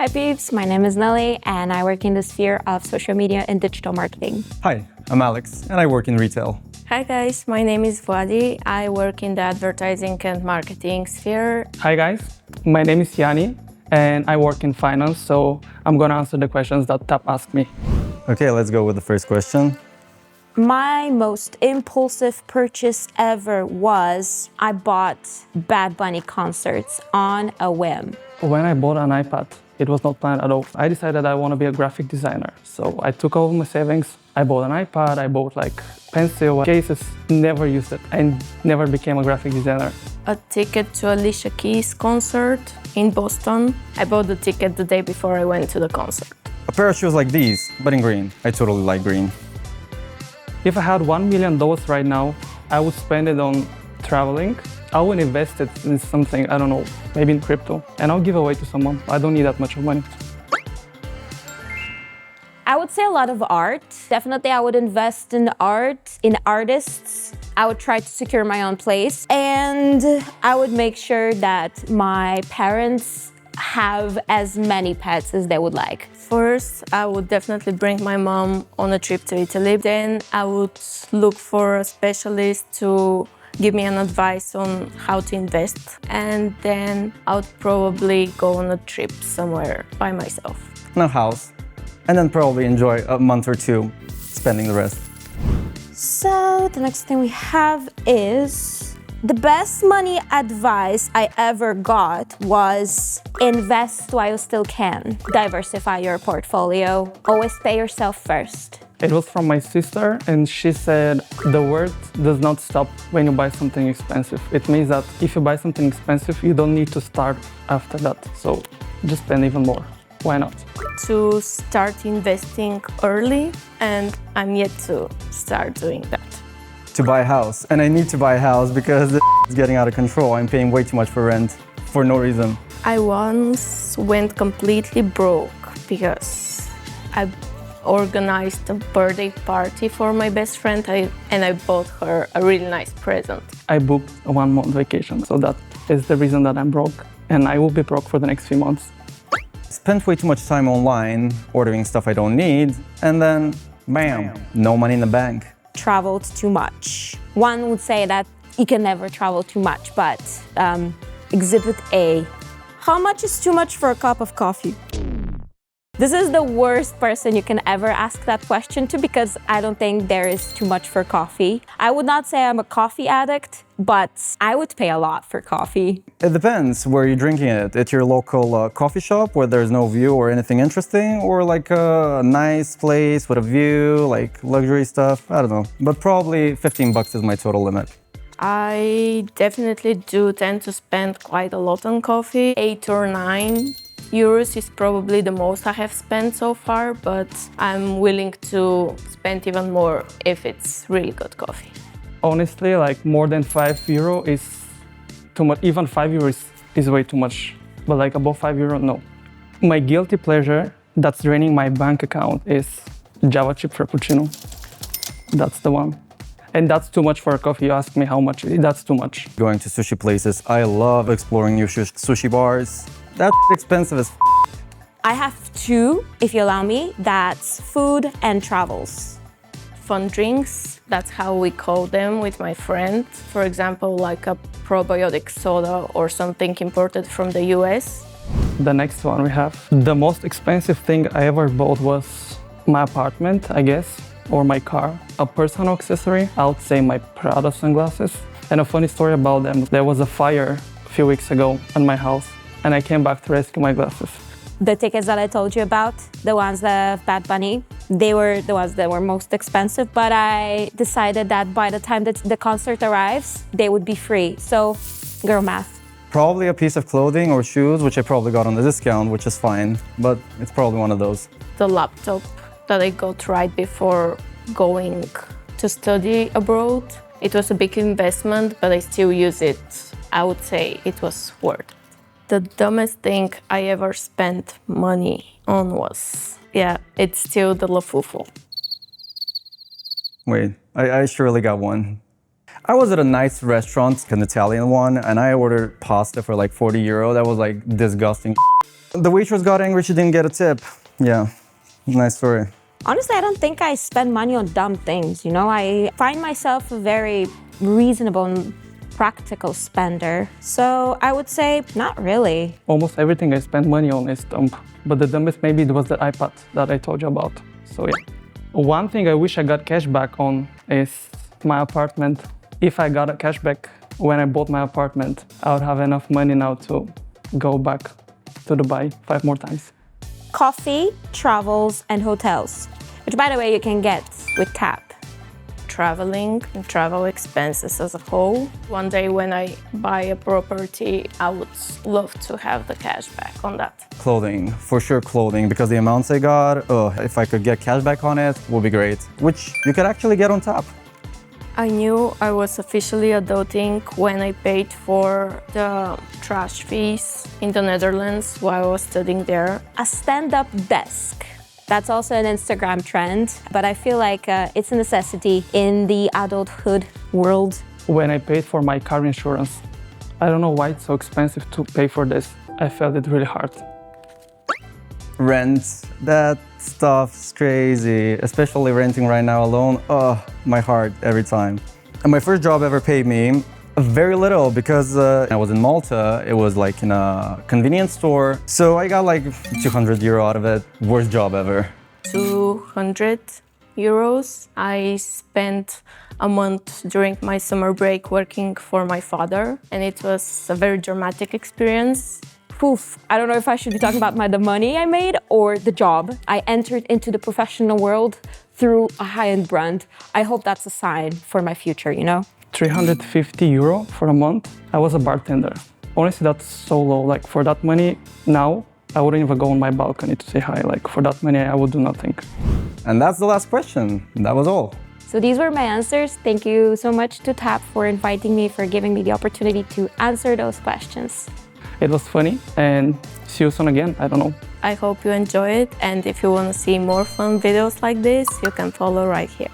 Hi peeps, my name is Nelly and I work in the sphere of social media and digital marketing. Hi, I'm Alex and I work in retail. Hi guys, my name is Vladi. I work in the advertising and marketing sphere. Hi guys, my name is Yani and I work in finance, so I'm gonna answer the questions that Tap asked me. Okay, let's go with the first question. My most impulsive purchase ever was I bought Bad Bunny concerts on a whim. When I bought an iPad, it was not planned at all. I decided I want to be a graphic designer. So I took all my savings, I bought an iPad, I bought like pencil cases, never used it. I never became a graphic designer. A ticket to Alicia Keys concert in Boston. I bought the ticket the day before I went to the concert. A pair of shoes like these, but in green. I totally like green. If I had $1 million right now, I would spend it on traveling. I would invest it in something, I don't know, maybe in crypto, and I'll give away to someone. I don't need that much of money. I would say a lot of art. Definitely I would invest in art, in artists. I would try to secure my own place, and I would make sure that my parents have as many pets as they would like. First, I would definitely bring my mom on a trip to Italy. Then I would look for a specialist to give me an advice on how to invest. And then I would probably go on a trip somewhere by myself. In a house. And then probably enjoy a month or two, spending the rest. So the next thing we have is the best money advice I ever got was invest while you still can. Diversify your portfolio. Always pay yourself first. It was from my sister, and she said the world does not stop when you buy something expensive. It means that if you buy something expensive, you don't need to start after that. So just spend even more. Why not? To start investing early, and I'm yet to start doing that. To buy a house. And I need to buy a house because it's getting out of control. I'm paying way too much for rent for no reason. I once went completely broke because I organized a birthday party for my best friend and I bought her a really nice present. I booked a 1-month vacation, so that is the reason that I'm broke, and I will be broke for the next few months. Spent way too much time online ordering stuff I don't need, and then bam, no money in the bank. Traveled too much. One would say that you can never travel too much, but exhibit A. How much is too much for a cup of coffee? This is the worst person you can ever ask that question to because I don't think there is too much for coffee. I would not say I'm a coffee addict, but I would pay a lot for coffee. It depends where you're drinking it. At your local coffee shop where there's no view or anything interesting, or like a nice place with a view, like luxury stuff, I don't know. But probably $15 is my total limit. I definitely do tend to spend quite a lot on coffee. 8 or 9 euros is probably the most I have spent so far, but I'm willing to spend even more if it's really good coffee. Honestly, like more than €5 is too much. Even €5 is way too much, but like above €5, no. My guilty pleasure that's draining my bank account is Java chip frappuccino. That's the one. And that's too much for a coffee. You ask me how much, that's too much. Going to sushi places, I love exploring new sushi bars. That's expensive as I have two, if you allow me. That's food and travels. Fun drinks, that's how we call them with my friend. For example, like a probiotic soda or something imported from the US. The next one we have. The most expensive thing I ever bought was my apartment, I guess, or my car. A personal accessory, I would say my Prada sunglasses. And a funny story about them, there was a fire a few weeks ago in my house, and I came back to rescue my glasses. The tickets that I told you about, the ones that have Bad Bunny, they were the ones that were most expensive, but I decided that by the time that the concert arrives, they would be free. So, girl math. probably a piece of clothing or shoes, which I probably got on the discount, which is fine, but it's probably one of those. The laptop that I got right before going to study abroad. It was a big investment, but I still use it. I would say it was worth it. The dumbest thing I ever spent money on was, it's still the Lafufu. Wait, I surely got one. I was at a nice restaurant, an Italian one, and I ordered pasta for like 40 euro. That was like disgusting. The waitress got angry she didn't get a tip. Yeah, nice story. Honestly, I don't think I spend money on dumb things, you know? I find myself a very reasonable and practical spender. So I would say not really. Almost everything I spend money on is dumb. But the dumbest maybe it was the iPad that I told you about. So yeah. One thing I wish I got cash back on is my apartment. If I got a cash back when I bought my apartment, I would have enough money now to go back to Dubai 5 more times. Coffee, travels, and hotels, which by the way you can get with Tap. Traveling and travel expenses as a whole. One day when I buy a property, I would love to have the cash back on that. Clothing, for sure clothing, because the amounts I got, if I could get cash back on it, would be great, which you could actually get on Tap. I knew I was officially adulting when I paid for the trash fees in the Netherlands while I was studying there. A stand-up desk. That's also an Instagram trend, but I feel like it's a necessity in the adulthood world. When I paid for my car insurance, I don't know why it's so expensive to pay for this. I felt it really hard. Rent, that stuff's crazy, especially renting right now alone. My heart every time. And my first job ever paid me very little because I was in Malta. It was like in a convenience store. So I got like 200 euro out of it. Worst job ever. 200 euros. I spent a month during my summer break working for my father, and it was a very dramatic experience. Poof, I don't know if I should be talking about the money I made or the job. I entered into the professional world through a high-end brand. I hope that's a sign for my future, you know? 350 euro for a month. I was a bartender. Honestly, that's so low. Like for that money now, I wouldn't even go on my balcony to say hi. Like for that money, I would do nothing. And that's the last question. That was all. So these were my answers. Thank you so much to Tap for inviting me, for giving me the opportunity to answer those questions. It was funny, and see you soon again. I don't know. I hope you enjoy it, and if you want to see more fun videos like this, you can follow right here.